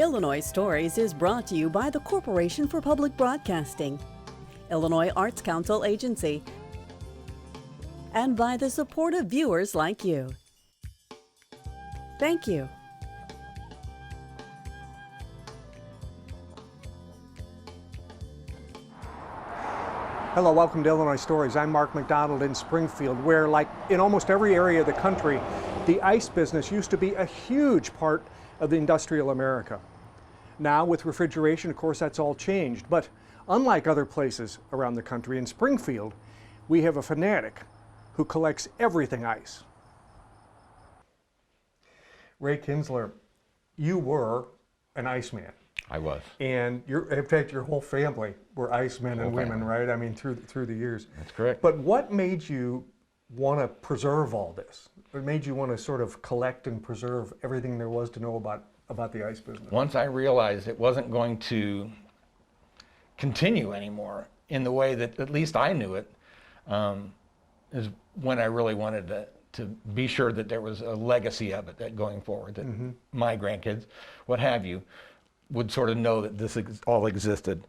Illinois Stories is brought to you by the Corporation for Public Broadcasting, Illinois Arts Council Agency, and by the support of viewers like you. Thank you. Hello, welcome to Illinois Stories. I'm Mark McDonald in Springfield, where, like in almost every area of the country, the ice business used to be a huge part of the industrial America. Now, with refrigeration, of course, that's all changed. But unlike other places around the country, in Springfield, we have a fanatic who collects everything ice. Ray Kinsler, you were an Iceman. I was. And in fact, your whole family were Icemen and women, right? I mean, through the years. That's correct. But what made you want to preserve all this? What made you want to sort of collect and preserve everything there was to know about the ice business? Once I realized it wasn't going to continue anymore in the way that at least I knew it, is when I really wanted to be sure that there was a legacy of it that going forward, that my grandkids, what have you, would sort of know that this all existed,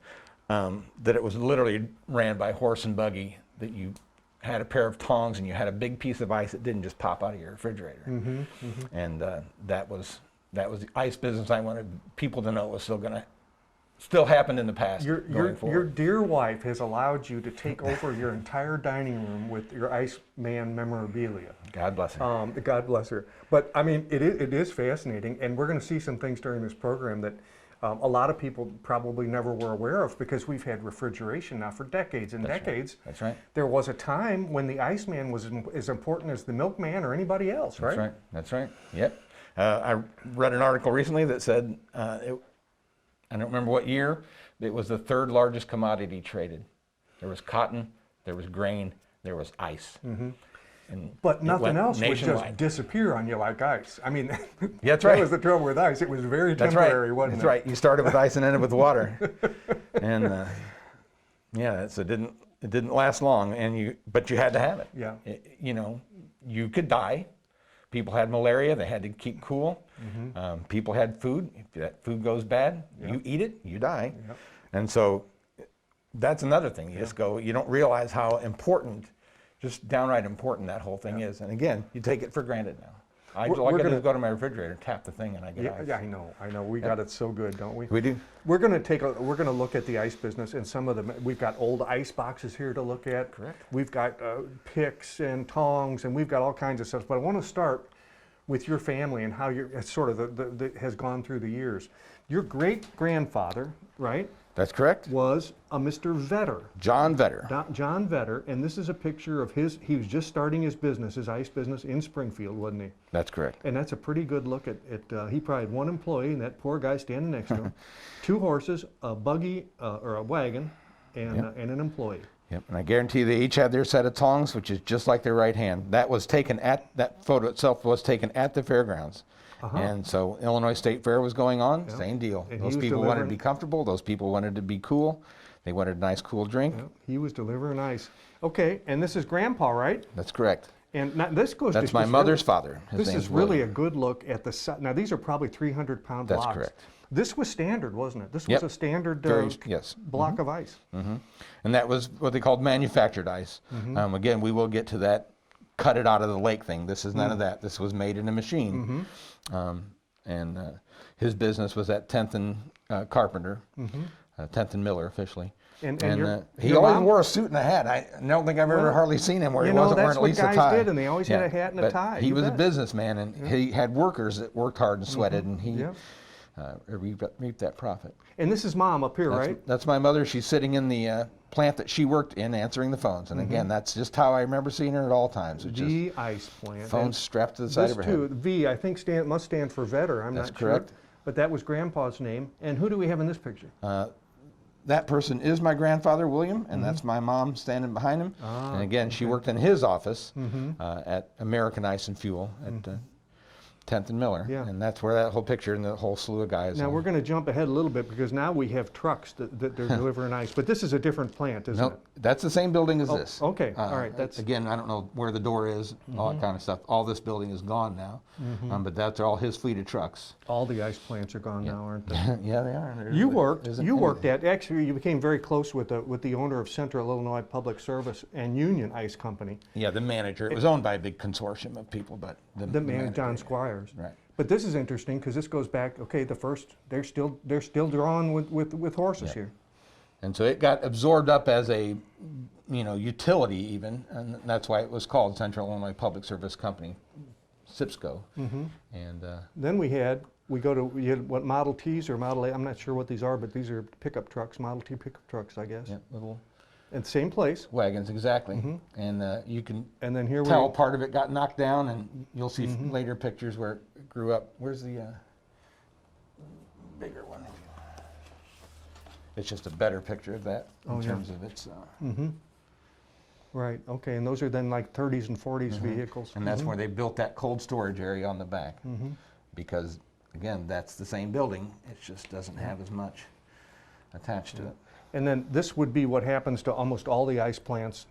that it was literally ran by horse and buggy, that you had a pair of tongs and you had a big piece of ice that didn't just pop out of your refrigerator. And that was the ice business I wanted people to know was still happened in the past. Your dear wife has allowed you to take over your entire dining room with your Iceman memorabilia. God bless her. God bless her. But I mean, it is fascinating, and we're going to see some things during this program that a lot of people probably never were aware of, because we've had refrigeration now for decades and decades. That's right. There was a time when the Iceman was as important as the milkman or anybody else, right? That's right. That's right. Yep. I read an article recently that said, I don't remember what year, it was the third largest commodity traded. There was cotton, there was grain, there was ice. But nothing else would nationwide. just disappear on you like ice. I mean, that's that right. was the trouble with ice. It was very temporary, wasn't it? That's right. You started with ice and ended with water. And yeah, so it didn't last long. But you had to have it. Yeah. You could die. People had malaria. They had to keep cool. People had food. If that food goes bad, you eat it, you die. And so that's another thing. You don't realize how important, just downright important, that whole thing is. And again, you take it for granted now. I just go to my refrigerator, tap the thing, and I get ice. Yeah, I know. We got it so good, don't we? We do. We're going to look at the ice business, and some of them. We've got old ice boxes here to look at. Correct. We've got picks and tongs, and we've got all kinds of stuff. But I want to start with your family and how it's sort of has gone through the years. Your great-grandfather, right? That's correct. Was a Mr. Vetter. John Vetter. John Vetter, and this is a picture of he was just starting his ice business in Springfield, wasn't he? That's correct. And that's a pretty good look at he probably had one employee, and that poor guy standing next to him, 2 horses, a buggy, or a wagon, and an employee. Yep, and I guarantee you they each had their set of tongs, which is just like their right hand. That photo itself was taken at the fairgrounds. And so Illinois State Fair was going on, same deal. And those people wanted to be comfortable, those people wanted to be cool, they wanted a nice cool drink. He was delivering ice. Okay, and this is Grandpa, right? That's correct. And this goes That's my mother's father. This is really a good look at the, now these are probably 300-pound blocks. That's correct. This was standard, wasn't it? This was a standard block of ice. And that was what they called manufactured ice. Again, we will get to that cut it out of the lake thing. This is none of that. This was made in a machine. And his business was at 10th and Carpenter, 10th and Miller officially. And he always wore a suit and a hat. I don't think I've ever hardly seen him where he wasn't wearing at least a tie. That's what guys did, and they always had a hat and a tie. He was a businessman, and he had workers that worked hard and sweated, and he reaped that profit. And this is Mom up here, right? That's my mother. She's sitting in the plant that she worked in, answering the phones. And again, that's just how I remember seeing her at all times. The ice plant. Phones strapped to the side of her head. V, I think must stand for Vetter. I'm not sure. That's correct. But that was Grandpa's name. And who do we have in this picture? That person is my grandfather, William, and that's my mom standing behind him. And again, she worked in his office at American Ice and Fuel 10th and Miller. Yeah. And that's where that whole picture and the whole slew of guys. Now we're going to jump ahead a little bit because now we have trucks that they're delivering ice. But this is a different plant, isn't it? That's the same building as this. Okay, all right. That's again, I don't know where the door is, all that kind of stuff. All this building is gone now, but that's all his fleet of trucks. All the ice plants are gone now, aren't they? Yeah, they are. You worked at, actually you became very close with the owner of Central Illinois Public Service and Union Ice Company. Yeah, the manager. It was owned by a big consortium of people, but the manager, John Squires. Right. But this is interesting because this goes back, okay, they're still drawing with horses here. And so it got absorbed up as a, utility even, and that's why it was called Central Illinois Public Service Company, CIPSCO. And then we had what, Model Ts or Model A, I'm not sure what these are, but these are pickup trucks, Model T pickup trucks, I guess. yeah, little And same place. wagons, exactly. And you can And then here tell part of it got knocked down, and you'll see later pictures where it grew up. Where's the bigger one? It's just a better picture of that in terms of its. Right, okay, and those are then like 30s and 40s vehicles. And that's where they built that cold storage area on the back, because again, that's the same building. It just doesn't have as much attached to it. And then this would be what happens to almost all the ice plants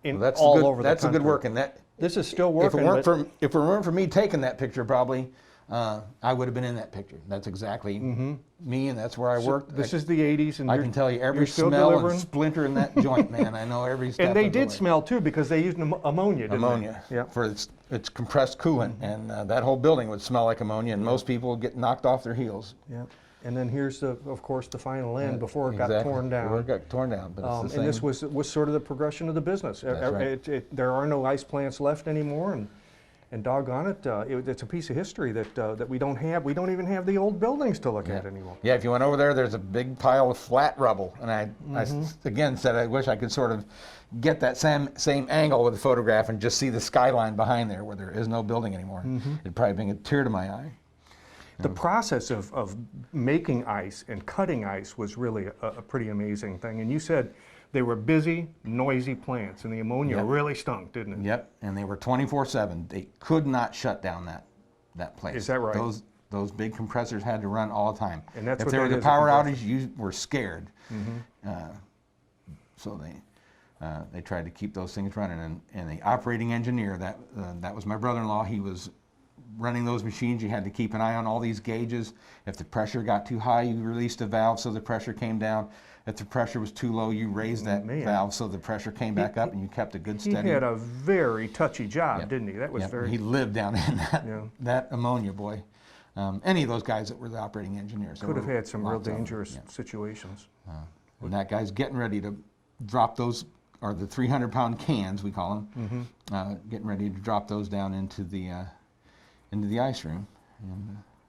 in Well, all over the country. that's a good work, and that This is still working. if it weren't for me taking that picture, probably I would have been in that picture. That's exactly me, and that's where I worked. This is the 80s, and I can tell you every you're still smell delivering? and splinter in that joint, man. I know every step. And they of the did way. smell too because they used ammonia, didn't ammonia they? Yeah. for its compressed coolant, and that whole building would smell like ammonia, and most people would get knocked off their heels. Yeah. And then here's of course, the final end before it got Exactly. torn down. Before it got torn down, but it's the same. And this was sort of the progression of the business. That's right. There are no ice plants left anymore, and doggone it, it's a piece of history that we don't have. We don't even have the old buildings to look at anymore. Yeah, if you went over there, there's a big pile of flat rubble, and I again said I wish I could sort of get that same angle with the photograph and just see the skyline behind there where there is no building anymore. It'd probably bring a tear to my eye. The process of making ice and cutting ice was really a pretty amazing thing. And you said they were busy, noisy plants, and the ammonia really stunk, didn't it? Yep, and they were 24/7. They could not shut down that place. Is that right? Those big compressors had to run all the time. And that's if what there was that a is, power a outage, you were scared. So they tried to keep those things running. And the operating engineer, that was my brother-in-law. He was running those machines. You had to keep an eye on all these gauges. If the pressure got too high, you released a valve so the pressure came down. If the pressure was too low, you raised that valve so the pressure came back up, and you kept a good steady. He had a very touchy job, didn't he? That was very. He lived down in that ammonia, boy. Any of those guys that were the operating engineers could have had some real dangerous situations. And that guy's getting ready to drop those, or the 300-pound cans we call them, getting ready to drop those down into the ice room.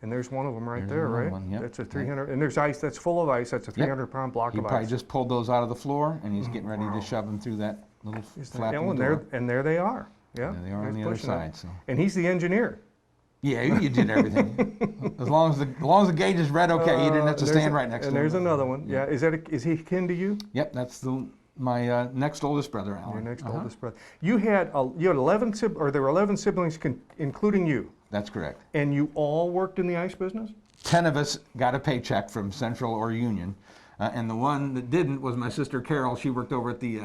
And there's one of them right there, right? One, yep. That's a 300, and there's ice that's full of ice. That's a 300-pound block He of probably ice. just pulled those out of the floor, and he's getting ready to shove them through that little flap in the door. And there they are. Yeah, There they are on the other side. So. And he's the engineer. Yeah, you did everything. as long as the gauge is read, okay, you didn't have to stand right next to him. And there's another one. Yeah, is he kin to you? Yep, that's my next oldest brother, Alan. Your next oldest brother. You had 11 siblings, or there were 11 siblings, including you. That's correct. And you all worked in the ice business? 10 of us got a paycheck from Central or Union, and the one that didn't was my sister Carol. She worked over at the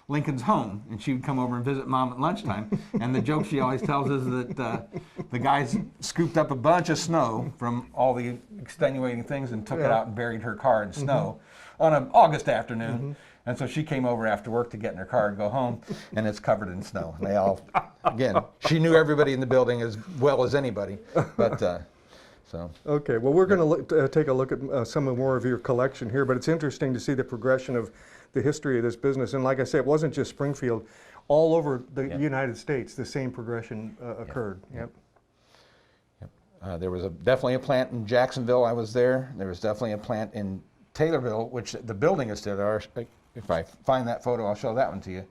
Lincoln's home, and she would come over and visit Mom at lunchtime. And the joke she always tells is that the guys scooped up a bunch of snow from all the extenuating things and took it out and buried her car in snow on an August afternoon. And so she came over after work to get in her car and go home, and it's covered in snow. And they all, again, she knew everybody in the building as well as anybody, but. So. Okay, well, we're going to take a look at some more of your collection here, but it's interesting to see the progression of the history of this business. And like I said, it wasn't just Springfield. All over the United States, the same progression occurred. Yep. There was definitely a plant in Jacksonville. I was there. There was definitely a plant in Taylorville, which the building is still there. If I find that photo, I'll show that one to you.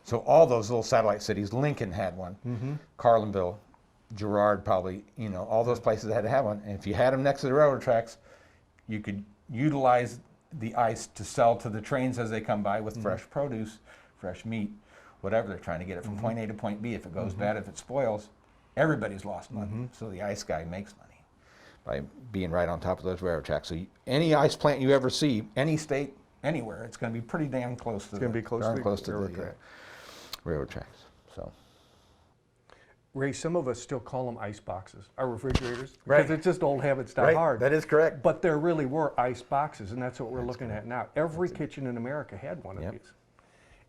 So all those little satellite cities, Lincoln had one, Carlinville, Girard probably, all those places had to have one. And if you had them next to the railroad tracks, you could utilize the ice to sell to the trains as they come by with fresh produce, fresh meat, whatever they're trying to get it from point A to point B. If it goes bad, if it spoils, everybody's lost money. So the ice guy makes money by being right on top of those railroad tracks. So any ice plant you ever see, any state, anywhere, it's going to be pretty damn close to the railroad tracks. So, Ray, some of us still call them ice boxes, our refrigerators, because Right. it's just old habits die hard. That is correct. But there really were ice boxes, and that's what we're looking at now. Every kitchen in America had one of these.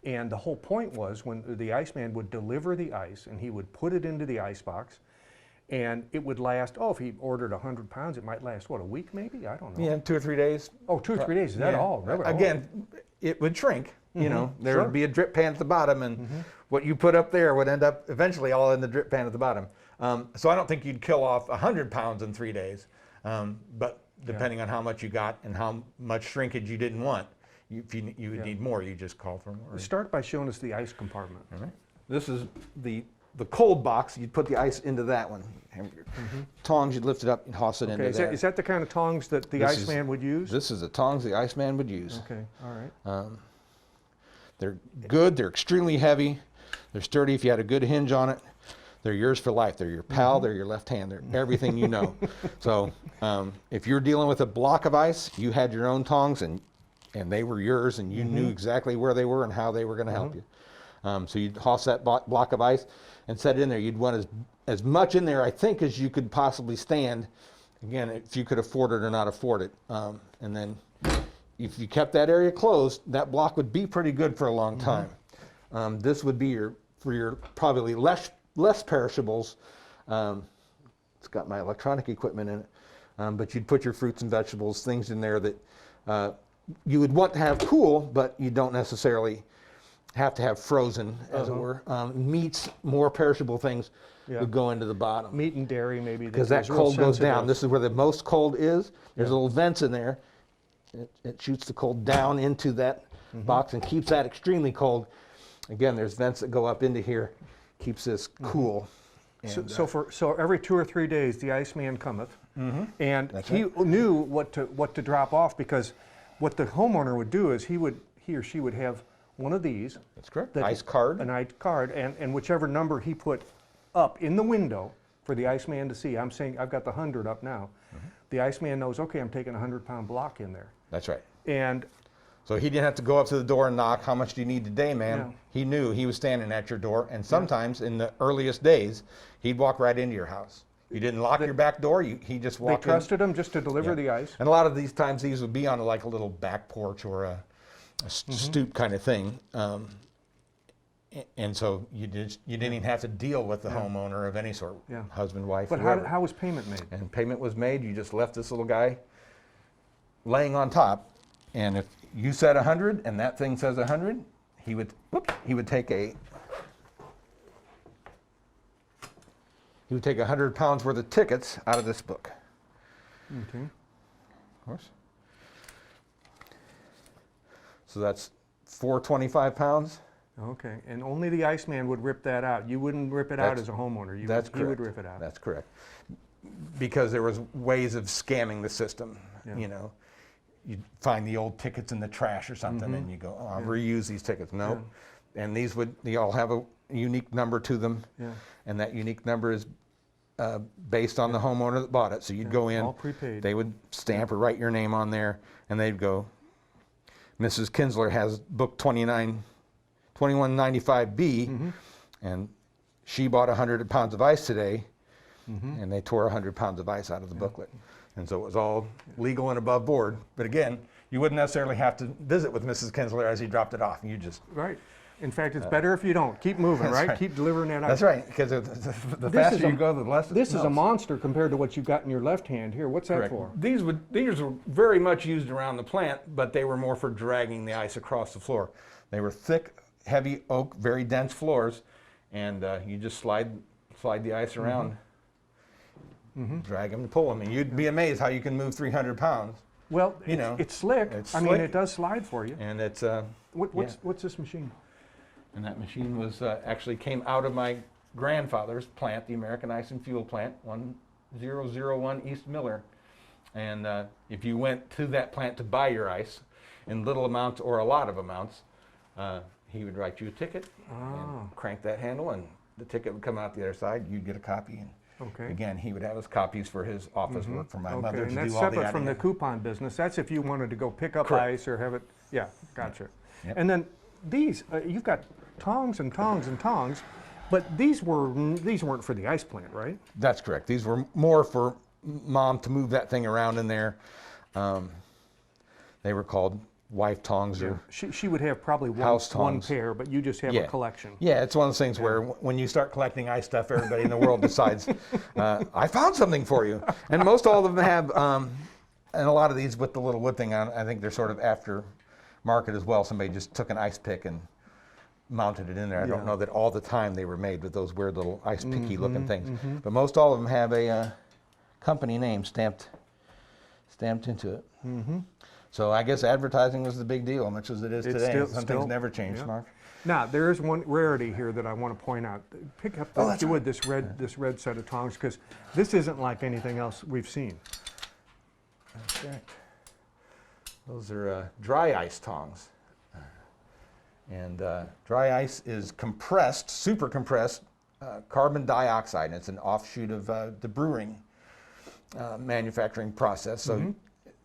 And the whole point was when the Iceman would deliver the ice, and he would put it into the ice box, and it would last, if he ordered 100 pounds, it might last, what, a week maybe? I don't know. Yeah, 2 or 3 days. Oh, 2 or 3 days, is that all? Really? Again, it would shrink. You know, there would be a drip pan at the bottom, and what you put up there would end up eventually all in the drip pan at the bottom. So I don't think you'd kill off 100 pounds in 3 days, but depending on how much you got and how much shrinkage you didn't want, if you would need more, you just call for more. Start by showing us the ice compartment. All right. This is the cold box. You'd put the ice into that one. Tongs, you'd lift it up and toss it into there. Is that the kind of tongs that the Iceman would use? This is the tongs the Iceman would use. Okay, all right. They're good. They're extremely heavy. They're sturdy. If you had a good hinge on it, they're yours for life. They're your pal. They're your left hand. They're everything you know. So if you're dealing with a block of ice, you had your own tongs, and they were yours, and you knew exactly where they were and how they were going to help you. So you'd toss that block of ice and set it in there. You'd want as much in there, I think, as you could possibly stand. Again, if you could afford it or not afford it. And then if you kept that area closed, that block would be pretty good for a long time. This would be for your probably less perishables. It's got my electronic equipment in it, but you'd put your fruits and vegetables, things in there that you would want to have cool, but you don't necessarily have to have frozen, as it were. Meats, more perishable things would go into the bottom. Meat and dairy, maybe. Because that cold goes down. This is where the most cold is. There's little vents in there. It shoots the cold down into that box and keeps that extremely cold. Again, there's vents that go up into here, keeps this cool. And, so every 2 or 3 days, the Iceman cometh, and he knew what to drop off, because what the homeowner would do is he or she would have one of these. That's correct. Ice card. An ice card, and whichever number he put up in the window for the Iceman to see. I'm saying I've got the 100 up now. The Iceman knows, okay, I'm taking a 100-pound block in there. That's right. And so he didn't have to go up to the door and knock, how much do you need today, ma'am? No. He knew he was standing at your door, and sometimes in the earliest days, he'd walk right into your house. You didn't lock your back door, he just walked in. They trusted him just to deliver the ice. And a lot of these times, these would be on like a little back porch or a stoop kind of thing. And so you didn't even have to deal with the homeowner of any sort, husband, wife, But whoever. how was payment made? And payment was made. You just left this little guy laying on top, and if you said 100 and that thing says 100, he would take 100 pounds worth of tickets out of this book. Okay. Of course. So that's 425 pounds. Okay, and only the Iceman would rip that out. You wouldn't rip it out as a homeowner. He would rip it out. That's correct. Because there was ways of scamming the system. You know, you'd find the old tickets in the trash or something, and you go, I'll reuse these tickets. Nope. And they all have a unique number to them, and that unique number is based on the homeowner that bought it. So you'd go in, all prepaid. They would stamp or write your name on there, and they'd go, Mrs. Kinsler has book 2195B, and she bought 100 pounds of ice today, and they tore 100 pounds of ice out of the booklet. And so it was all legal and above board. But again, you wouldn't necessarily have to visit with Mrs. Kinsler as he dropped it off. You just... Right. In fact, it's better if you don't. Keep moving, right? Keep delivering that ice. That's right, because the faster you go, the less it This smells. is a monster compared to what you've got in your left hand here. What's that for? These were very much used around the plant, but they were more for dragging the ice across the floor. They were thick, heavy oak, very dense floors, and you just slide the ice around, drag them and pull them, and you'd be amazed how you can move 300 pounds. Well, it's slick. I mean, it does slide for you. And it's what's this machine? And that machine was actually came out of my grandfather's plant, the American Ice and Fuel Plant, 1001 East Miller. And if you went to that plant to buy your ice in little amounts or a lot of amounts, he would write you a ticket and crank that handle, and the ticket would come out the other side, you'd get a copy. And Okay. again, he would have his copies for his office work for my mother to And do that's all the separate from the adding. coupon business. That's if you wanted to go pick up Correct. ice or have it, yeah, gotcha. Yep. And then these, you've got tongs and tongs and tongs, but these weren't for the ice plant, right? That's correct. These were more for Mom to move that thing around in there. They were called wife tongs or She would have probably house one tongs. pair, but you just have a collection. Yeah, it's one of those things where when you start collecting ice stuff, everybody in the world decides, I found something for you. And most all of them have, and a lot of these with the little wood thing on, I think they're sort of after market as well. Somebody just took an ice pick and mounted it in there. I don't know that all the time they were made with those weird little ice picky looking things. But most all of them have a company name stamped into it. So I guess advertising was the big deal, much as it is today. Some things never change, Mark. Now, there is one rarity here that I want to point out. Pick up, if you would, this red set of tongs, because this isn't like anything else we've seen. That's correct. Those are dry ice tongs. And dry ice is compressed, super compressed carbon dioxide. And it's an offshoot of the brewing manufacturing process. So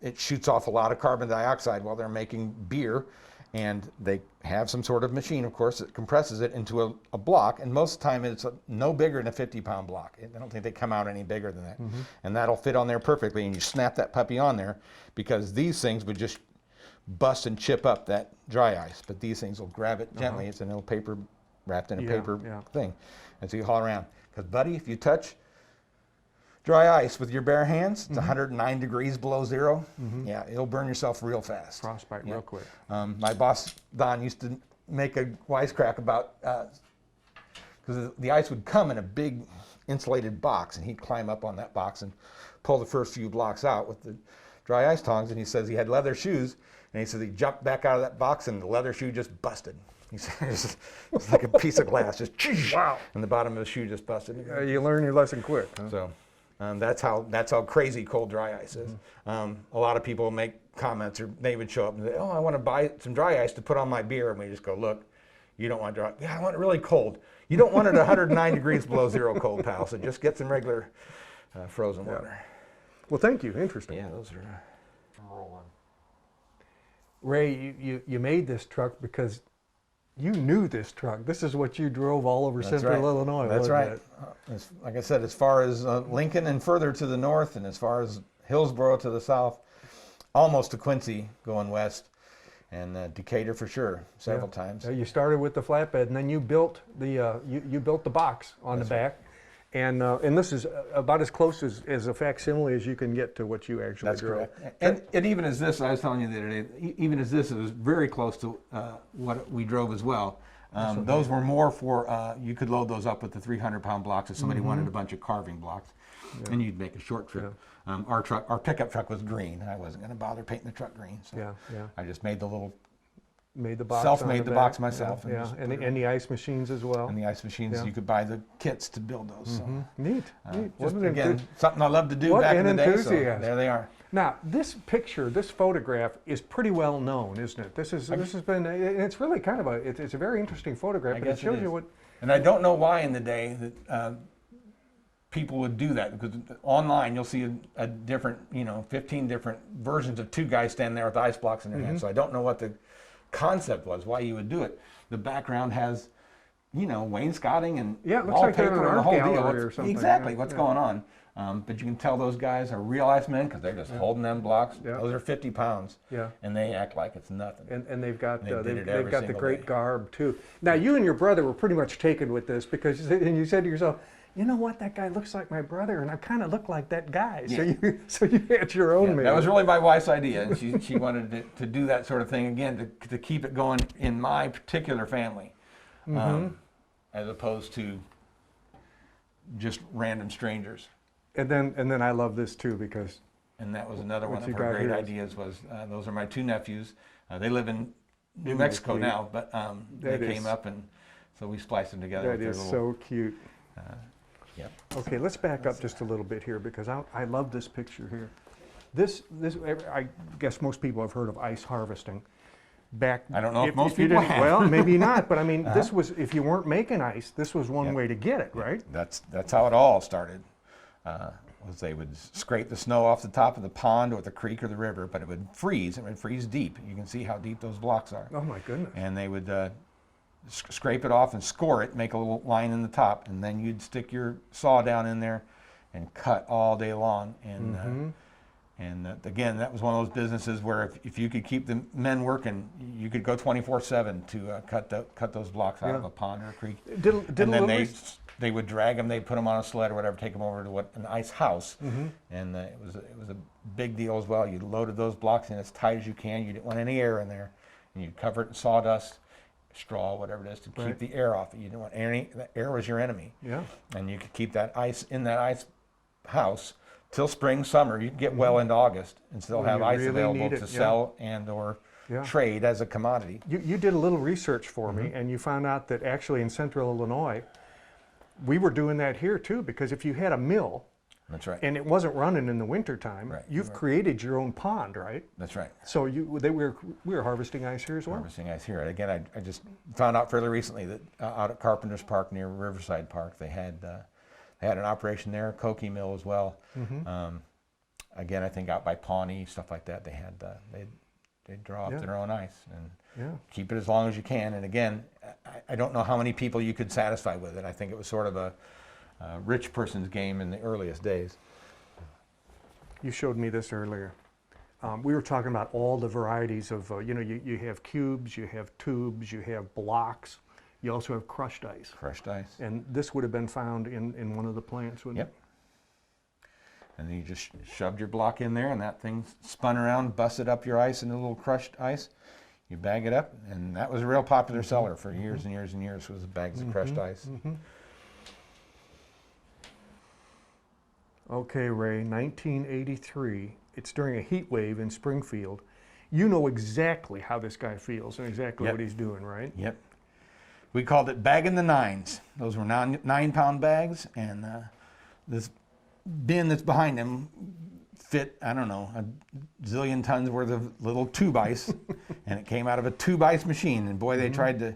it shoots off a lot of carbon dioxide while they're making beer. And they have some sort of machine, of course, that compresses it into a block. And most of the time it's no bigger than a 50-pound block. I don't think they come out any bigger than that. And that'll fit on there perfectly. And you snap that puppy on there, because these things would just bust and chip up that dry ice. But these things will grab it gently. It's an little paper wrapped in a paper thing. And so you haul around. Because, buddy, if you touch dry ice with your bare hands, it's 109 degrees below zero. Yeah, it'll burn yourself real fast. Frostbite real quick. My boss, Don, used to make a wisecrack about, because the ice would come in a big insulated box, and he'd climb up on that box and pull the first few blocks out with the dry ice tongs. And he says he had leather shoes, and he said he jumped back out of that box and the leather shoe just busted. He said it's like a piece of glass, just wow, and the bottom of the shoe just busted. You learn your lesson quick. Huh? So that's how crazy cold dry ice is. A lot of people make comments, or they would show up and say, "Oh, I want to buy some dry ice to put on my beer," and we just go, "Look, you don't want dry. Yeah, I want it really cold. You don't want it 109 degrees below zero cold, pal. So just get some regular frozen water." Well, thank you. Interesting. Yeah, those are rolling. Ray, you made this truck because you knew this truck. This is what you drove all over Central Illinois. That's right. Like I said, as far as Lincoln and further to the north, and as far as Hillsboro to the south, almost to Quincy going west, and Decatur for sure, several times. You started with the flatbed, and then you built the you built the box on the back, and this is about as close as a facsimile as you can get to what you actually drove. Correct. And even as this, I was telling you the other day, even as this, it was very close to what we drove as well. Those were more for, you could load those up with the 300-pound blocks if somebody wanted a bunch of carving blocks, and you'd make a short trip. Our pickup truck was green. I wasn't going to bother painting the truck green, so I just made the little box self-made the box myself. And the ice machines as well. And the ice machines, you could buy the kits to build those. So. Neat. Just, again, something I loved to do back in the day. So there they are. Now, this picture, this photograph is pretty well known, isn't it? This has been, it's really kind of it's a very interesting photograph. I but guess it shows it is. you what. And I don't know why in the day that people would do that, because online you'll see a different, 15 different versions of two guys standing there with ice blocks in their hands. So I don't know what the concept was, why you would do it. The background has, wainscoting and it looks like they're in an and the art whole gallery deal. or something. Exactly what's going on. But you can tell those guys are real Icemen because they're just holding them blocks. Those are 50 pounds, and they act like it's nothing. And they've got they've every got the single great day. garb too. Now you and your brother were pretty much taken with this because you said to yourself, you know what, that guy looks like my brother, and I kind of look like that guy. So you had your own man. That was really my wife's idea, and she wanted to do that sort of thing again to keep it going in my particular family, as opposed to just random strangers. And then I love this too because. And that was another one of you her got great here? ideas. Was those are my two nephews. They live in New Mexico now, but they came up, and so we spliced them together. That is so cute. Yep. Okay, let's back up just a little bit here because I love this picture here. This I guess most people have heard of ice harvesting. back. I don't know if most you people didn't, have. well, maybe not, but I mean, this was, if you weren't making ice, this was one way to get it, right? That's how it all started. Was they would scrape the snow off the top of the pond or the creek or the river, but it would freeze. It would freeze deep. You can see how deep those blocks are. Oh my goodness. And they would scrape it off and score it, make a little line in the top, and then you'd stick your saw down in there and cut all day long. And again, that was one of those businesses where if you could keep the men working, you could go 24/7 to cut those blocks out of a pond or a creek. And then they would drag them, they'd put them on a sled or whatever, take them over to an ice house. And it was a big deal as well. You loaded those blocks in as tight as you can. You didn't want any air in there. And you'd cover it in sawdust, straw, whatever it is, to keep the air off it. You didn't want any, the air was your enemy. Yeah. And you could keep that ice in that ice house till spring, summer. You'd get well into August and still have ice available to sell and or trade as a commodity. You did a little research for me, and you found out that actually in central Illinois, we were doing that here too, because if you had a mill, that's right, and it wasn't running in the wintertime, you've created your own pond, right? That's right. So we were harvesting ice here as well? Harvesting ice here. Again, I just found out fairly recently that out at Carpenter's Park near Riverside Park, they had an operation there, Koki Mill as well. Again, I think out by Pawnee, stuff like that, they'd draw up their own ice and keep it as long as you can. And again, I don't know how many people you could satisfy with it. I think it was sort of a rich person's game in the earliest days. You showed me this earlier. We were talking about all the varieties of, you have cubes, you have tubes, you have blocks. You also have crushed ice. Crushed ice. And this would have been found in one of the plants, wouldn't it? And then you just shoved your block in there and that thing spun around, busted up your ice into a little crushed ice. You bag it up, and that was a real popular seller for years and years and years, was bags of crushed ice. Okay, Ray, 1983. It's during a heat wave in Springfield. You know exactly how this guy feels and exactly what he's doing, right? Yep. We called it bagging the nines. Those were 9-pound bags, and this bin that's behind him fit, I don't know, a zillion tons worth of little tube ice, and it came out of a tube ice machine. And boy, they tried to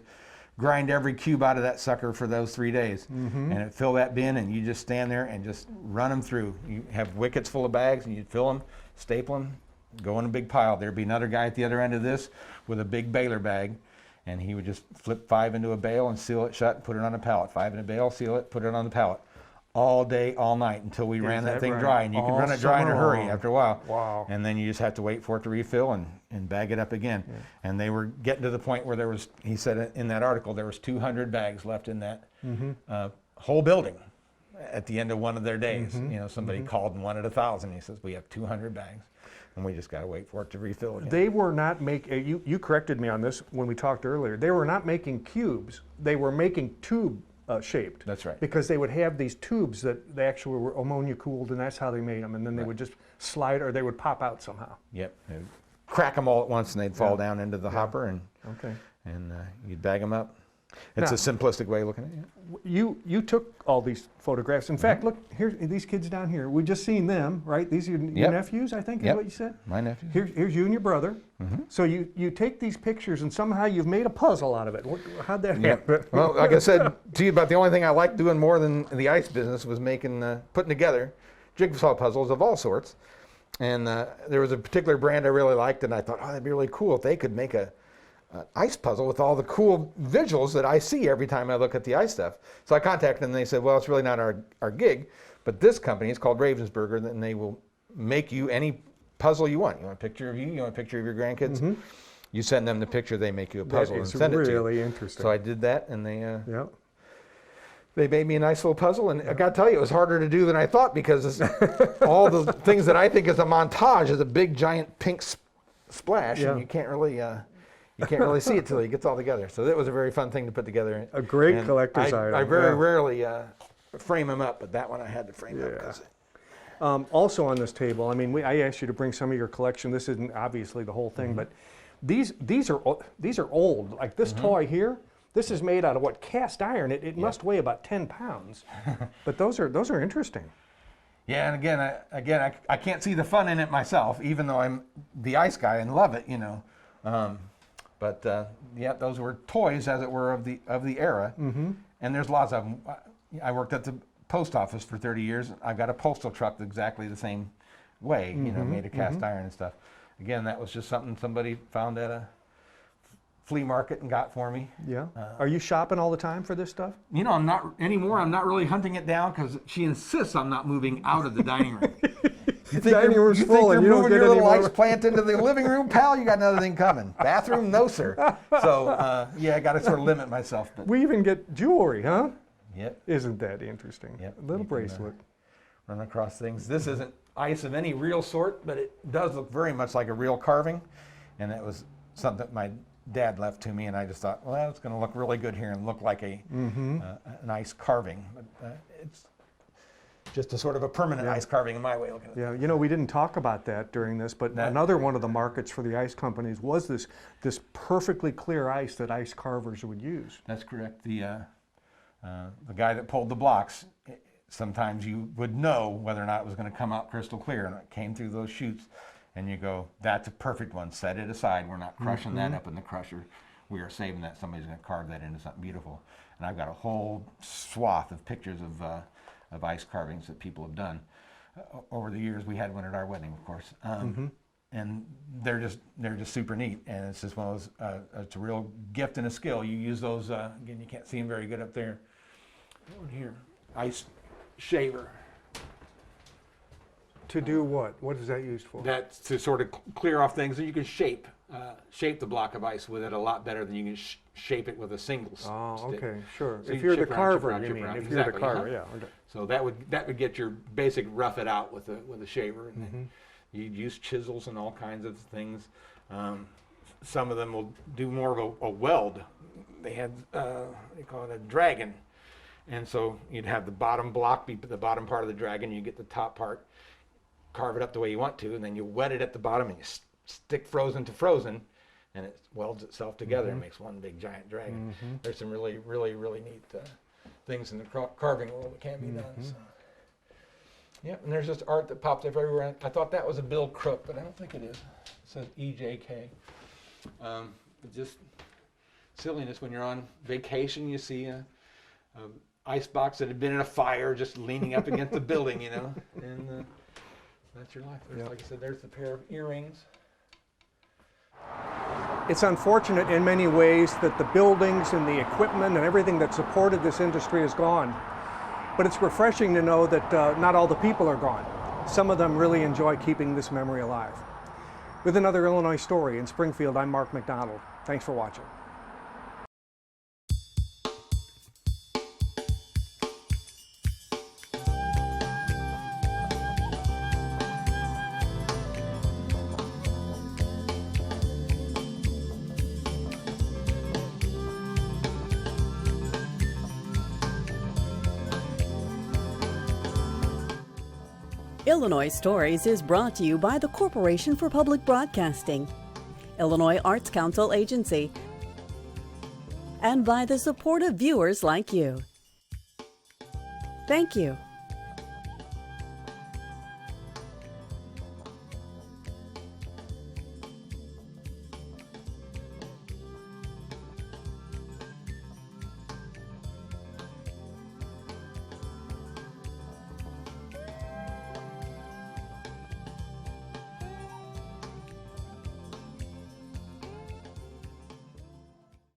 grind every cube out of that sucker for those 3 days. And it filled that bin, and you just stand there and just run them through. You have wickets full of bags, and you'd fill them, staple them, go in a big pile. There'd be another guy at the other end of this with a big baler bag, and he would just flip 5 into a bale and seal it shut and put it on a pallet. 5 in a bale, seal it, put it on the pallet. All day, all night, until we ran that thing dry. And you could run it dry in a hurry after a while. Wow. And then you just have to wait for it to refill and bag it up again. And they were getting to the point where there was, he said in that article, there was 200 bags left in that whole building at the end of one of their days. You know, somebody called and wanted 1,000. He says, we have 200 bags. And we just got to wait for it to refill again. They were not making, you corrected me on this when we talked earlier, they were not making cubes. They were making tube shaped. That's right. Because they would have these tubes that they actually were ammonia cooled, and that's how they made them. And then they would just slide, or they would pop out somehow. Yep. They'd crack them all at once, and they'd fall down into the hopper, and you'd bag them up. It's a simplistic way of looking at it. You took all these photographs. In fact, look, here's these kids down here. We just seen them, right? These are your nephews, I think, is what you said? My nephews. Here's you and your brother. So you take these pictures, and somehow you've made a puzzle out of it. How'd that happen? Well, like I said to you, about the only thing I liked doing more than the ice business was putting together jigsaw puzzles of all sorts. And there was a particular brand I really liked, and I thought, oh, that'd be really cool if they could make an ice puzzle with all the cool visuals that I see every time I look at the ice stuff. So I contacted them, and they said, well, it's really not our gig, but this company is called Ravensburger, and they will make you any puzzle you want. You want a picture of you want a picture of your grandkids? You send them the picture, they make you a puzzle and send it to you. It's really interesting. So I did that, and they made me a nice little puzzle, and I got to tell you, it was harder to do than I thought, because all the things that I think is a montage is a big, giant pink splash, and you can't really see it till it gets all together. So that was a very fun thing to put together. A great collector's item. I very rarely frame them up, but that one I had to frame up. Also on this table, I mean, I asked you to bring some of your collection. This isn't obviously the whole thing, but these are old. Like this toy here, this is made out of what, cast iron. It must weigh about 10 pounds. But those are interesting. Yeah, and again, I can't see the fun in it myself, even though I'm the ice guy and love it, you know. But yeah, those were toys, as it were, of the era. And there's lots of them. I worked at the post office for 30 years. I've got a postal truck exactly the same way, you know, made of cast iron and stuff. Again, that was just something somebody found at a flea market and got for me. Yeah. Are you shopping all the time for this stuff? You know, I'm not anymore. I'm not really hunting it down because she insists I'm not moving out of the dining room. You think dining room's you full think and you're you don't moving get your any little more? ice plant into the living room, pal? You got another thing coming. Bathroom? No, sir. So, yeah, I got to sort of limit myself. But We even get jewelry, huh? yep. Isn't that interesting? Yep. A little You can, bracelet. Run across things. This isn't ice of any real sort, but it does look very much like a real carving. And that was something that my dad left to me, and I just thought, well, it's going to look really good here and look like a nice carving. But it's just a sort of a permanent ice carving in my way of looking at it. Yeah, you know, we didn't talk about that during this, but another one of the markets for the ice companies was this perfectly clear ice that ice carvers would use. That's correct. The guy that pulled the blocks, sometimes you would know whether or not it was going to come out crystal clear, and it came through those chutes, and you go, that's a perfect one. Set it aside. We're not crushing that up in the crusher. We are saving that. Somebody's going to carve that into something beautiful. And I've got a whole swath of pictures of ice carvings that people have done over the years. We had one at our wedding, of course. And they're just super neat, and it's just one of those. It's a real gift and a skill. You use those. Again, you can't see them very good up there. Over here, ice shaver. To do what? What is that used for? That's to sort of clear off things, and you can shape the block of ice with it a lot better than you can shape it with a single stick. Oh, okay, sure. So if you you're the chip around, chip carver, around, you chip mean? around. If you're the Exactly, carver, yeah. Okay. So that would get your basic rough it out with a shaver, and then you'd use chisels and all kinds of things. Some of them will do more of a weld. They had they call it a dragon, and so you'd have the bottom block be the bottom part of the dragon. You get the top part, carve it up the way you want to, and then you wet it at the bottom and you stick frozen to frozen, and it welds itself together and makes one big giant dragon. There's some really, really, really neat things in the carving world that can be done. So. Yep, and there's just art that pops up everywhere. I thought that was a Bill Crook, but I don't think it is. It says EJK. Just silliness when you're on vacation, you see a ice box that had been in a fire just leaning up against the building, you know, and that's your life. Like I said, there's the pair of earrings. It's unfortunate in many ways that the buildings and the equipment and everything that supported this industry is gone. But it's refreshing to know that not all the people are gone. Some of them really enjoy keeping this memory alive. With another Illinois Story in Springfield, I'm Mark McDonald. Thanks for watching. Illinois Stories is brought to you by the Corporation for Public Broadcasting, Illinois Arts Council Agency, and by the support of viewers like you. Thank you.